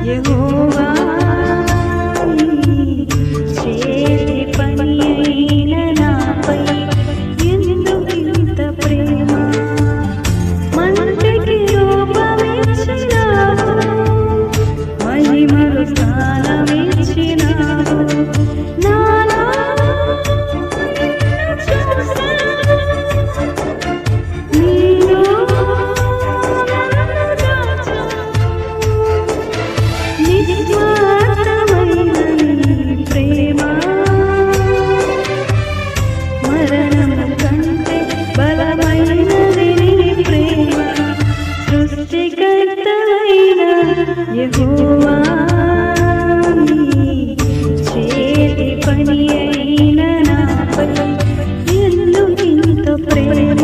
యెహోవా చేతి పని అయిన నాపై ఎందుకింత ప్రేమ మంటికి రూపమిచ్చినావు మహిమలు స్థానమిచ్చినావు నాలో చూసావు నీలో నన్ను దాచావు నిస్వార్థమైన నీ ప్రేమ మరణము కంటే బలమైనది నీ ప్రేమ సృష్టికర్తవైన యెహోవా చేతి పని అయిన నాపై ఎందుకింత ప్రేమ